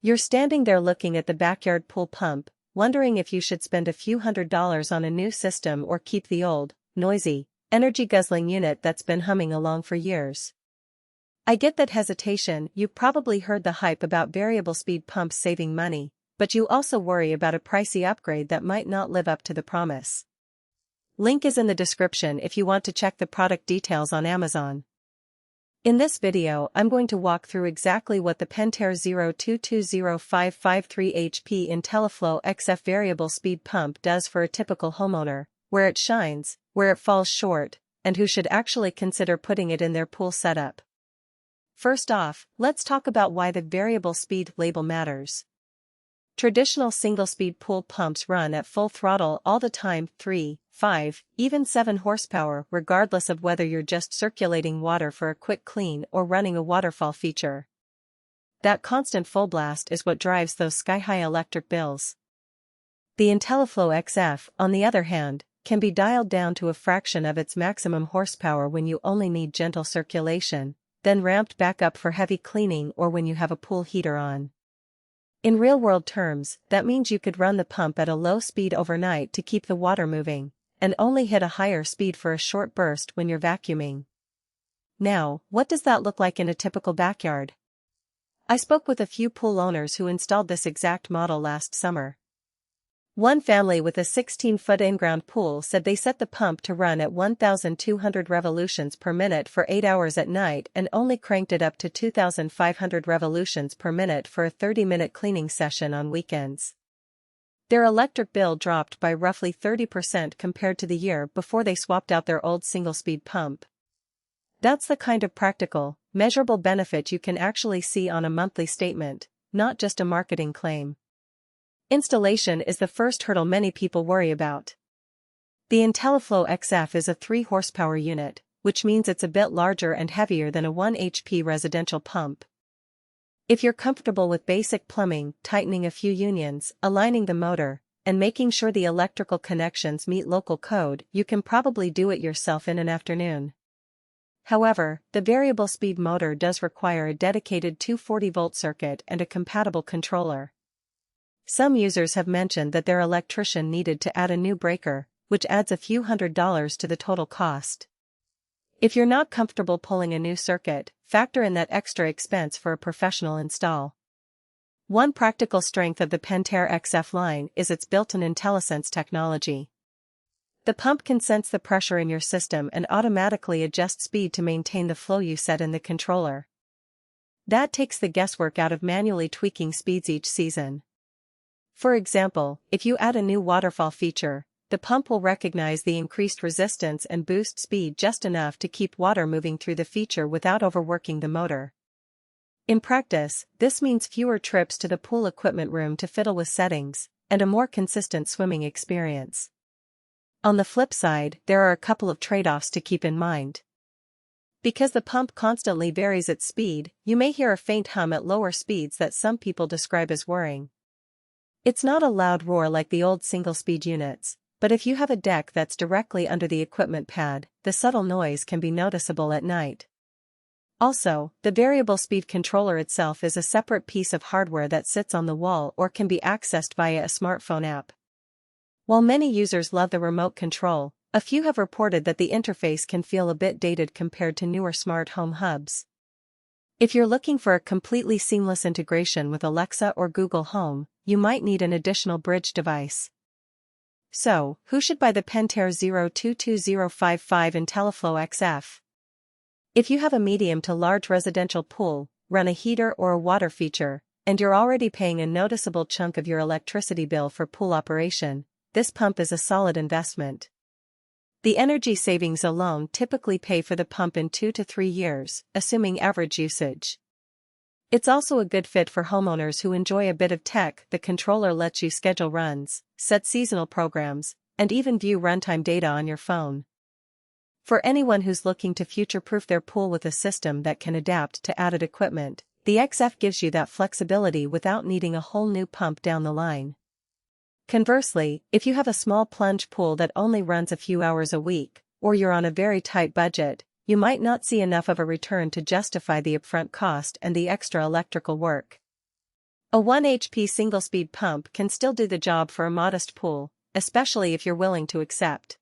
You're standing there looking at the backyard pool pump, wondering if you should spend a few $100s on a new system or keep the old, noisy, energy-guzzling unit that's been humming along for years. I get that hesitation. You've probably heard the hype about variable speed pumps saving money, but you also worry about a pricey upgrade that might not live up to the promise. Link is in the description if you want to check the product details on Amazon. In this video, I'm going to walk through exactly what the Pentair 022055 Intelliflo XF variable speed pump does for a typical homeowner, where it shines, where it falls short, and who should actually consider putting it in their pool setup. First off, let's talk about why the variable speed label matters. Traditional single-speed pool pumps run at full throttle all the time, 3, 5, even 7 horsepower, regardless of whether you're just circulating water for a quick clean or running a waterfall feature. That constant full blast is what drives those sky-high electric bills. The Intelliflo XF, on the other hand, can be dialed down to a fraction of its maximum horsepower when you only need gentle circulation, then ramped back up for heavy cleaning or when you have a pool heater on. In real-world terms, that means you could run the pump at a low speed overnight to keep the water moving, and only hit a higher speed for a short burst when you're vacuuming. Now, what does that look like in a typical backyard? I spoke with a few pool owners who installed this exact model last summer. One family with a 16-foot in-ground pool said they set the pump to run at 1,200 revolutions per minute for 8 hours at night and only cranked it up to 2,500 revolutions per minute for a 30-minute cleaning session on weekends. Their electric bill dropped by roughly 30% compared to the year before they swapped out their old single-speed pump. That's the kind of practical, measurable benefit you can actually see on a monthly statement, not just a marketing claim. Installation is the first hurdle many people worry about. The Intelliflo XF is a 3 horsepower unit, which means it's a bit larger and heavier than a 1 HP residential pump. If you're comfortable with basic plumbing, tightening a few unions, aligning the motor, and making sure the electrical connections meet local code, you can probably do it yourself in an afternoon. However, the variable speed motor does require a dedicated 240-volt circuit and a compatible controller. Some users have mentioned that their electrician needed to add a new breaker, which adds a few $100s to the total cost. If you're not comfortable pulling a new circuit, factor in that extra expense for a professional install. One practical strength of the Pentair XF line is its built-in IntelliSense technology. The pump can sense the pressure in your system and automatically adjust speed to maintain the flow you set in the controller. That takes the guesswork out of manually tweaking speeds each season. For example, if you add a new waterfall feature, the pump will recognize the increased resistance and boost speed just enough to keep water moving through the feature without overworking the motor. In practice, this means fewer trips to the pool equipment room to fiddle with settings, and a more consistent swimming experience. On the flip side, there are a couple of trade-offs to keep in mind. Because the pump constantly varies its speed, you may hear a faint hum at lower speeds that some people describe as whirring. It's not a loud roar like the old single-speed units, but if you have a deck that's directly under the equipment pad, the subtle noise can be noticeable at night. Also, the variable speed controller itself is a separate piece of hardware that sits on the wall or can be accessed via a smartphone app. While many users love the remote control, a few have reported that the interface can feel a bit dated compared to newer smart home hubs. If you're looking for a completely seamless integration with Alexa or Google Home, you might need an additional bridge device. So, who should buy the Pentair 022055 Intelliflo XF? If you have a medium to large residential pool, run a heater or a water feature, and you're already paying a noticeable chunk of your electricity bill for pool operation, this pump is a solid investment. The energy savings alone typically pay for the pump in 2 to 3 years, assuming average usage. It's also a good fit for homeowners who enjoy a bit of tech. The controller lets you schedule runs, set seasonal programs, and even view runtime data on your phone. For anyone who's looking to future-proof their pool with a system that can adapt to added equipment, the XF gives you that flexibility without needing a whole new pump down the line. Conversely, if you have a small plunge pool that only runs a few hours a week, or you're on a very tight budget, you might not see enough of a return to justify the upfront cost and the extra electrical work. A 1 HP single-speed pump can still do the job for a modest pool, especially if you're willing to accept